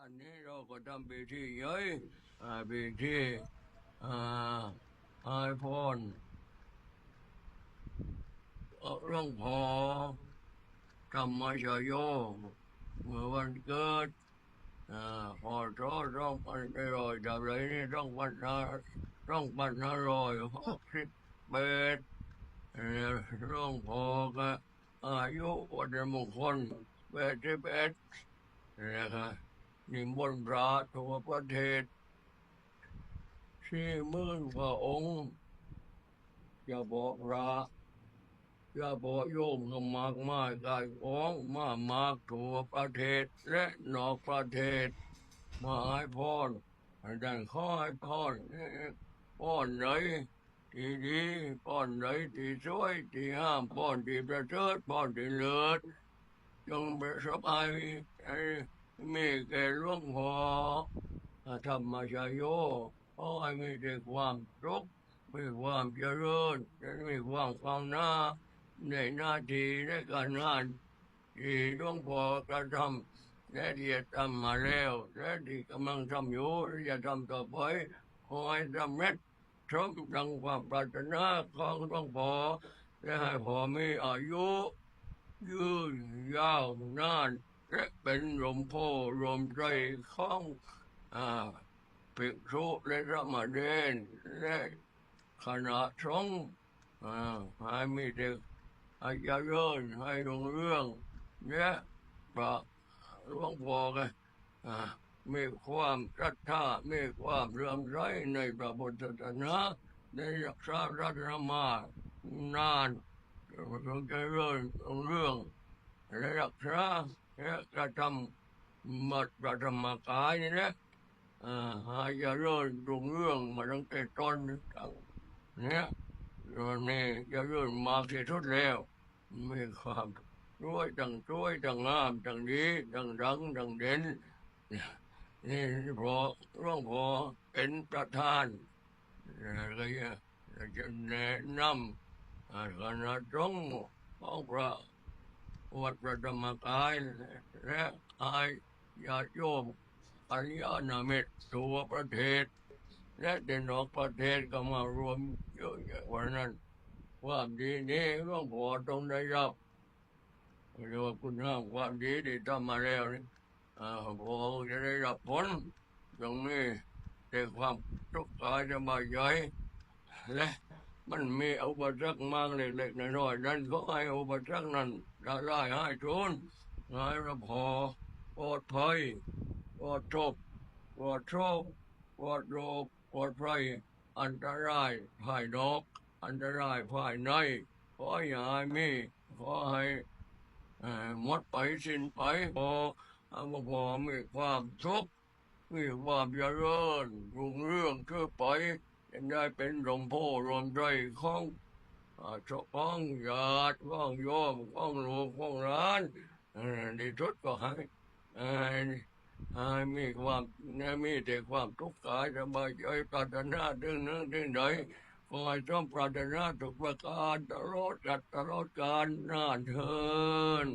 วันนี้เราก็ทำพิธีใหญ่พิธีอ่าให้พรหลวงพ่อธรรมชโยเมื่อวันเกิดพอ2,100นี่2,561หลวงพ่อก็อายุวันมงคล81นะครับนิมนต์พระทั่วประเทศ40,000 กว่าองค์จะบอกพระจะบอกโยมก็มากมายกายของมากทั่วประเทศและนอกประเทศมาให้พรดังขอให้พรไหนที่ดีพรไหนที่สวยที่ห้ามพรที่ประเสริฐพรที่เลิศจงประสบให้มีแก่หลวงพ่อธรรมชโยขอให้มีแต่ความสุขมีความเจริญและมีความก้าวหน้าในหน้าที่ในการงานที่หลวงพ่อกระทำและที่จะทำมาแล้วและที่กำลังทำอยู่และจะทำต่อไปขอให้สำเร็จสมดังความปรารถนาของหลวงพ่อและให้พ่อมีอายุยืนยาวนานและเป็นลมโพลมใจของภิกษุและสามเณรและคณะสงฆ์ให้มีแต่ให้เจริญให้รุ่งเรืองและพระหลวงพ่อก็มีความศรัทธามีความเลื่อมใสในพระพุทธศาสนาได้รักษาศาสนามานานจงเจริญรุ่งเรืองและรักษาและกระทำมัดพระธรรมกายนี่นะให้เจริญรุ่งเรืองมาตั้งแต่ต้นเนี่ยวันนี้เจริญมากที่สุดแล้วมีความรวยทั้งงามทั้งดีทั้งดังทั้งเด่นนี่เพราะหลวงพ่อเป็นประธานก็จะแนะนำคณะสงฆ์ของพระวัดพระธรรมกายและให้ญาติโยมกัลยาณมิตรทั่วประเทศและนอกประเทศก็มารวมเยอะแยะวันนั้นความดีนี้หลวงพ่อต้องได้รับเรียกว่าคุณงามความดีที่ทำมาแล้วนี่พอจะได้รับผลตรงนี้แต่ความทุกข์กายจะมาใหญ่และมันมีอุปสรรคมากเล็กๆน้อยๆนั้นก็ให้อุปสรรคนั้นละลายให้ทุนให้เราพอปลอดภัยปลอดโรคปลอดโรคปลอดโรคปลอดภัยอันตรายภายนอกอันตรายภายในขออย่าให้มีขอให้หมดไปสิ้นไปพอมีความสุขมีความเจริญรุ่งเรืองขึ้นไปจะได้เป็นลมโพลมใจของของญาติของโยมของลูกของหลานในทุกก็ให้มีแต่ความทุกข์กายสบายใจปรารถนาถึงนั้นถึงใดขอให้สมปรารถนาทุกประการตลอดกาลนานเทอญ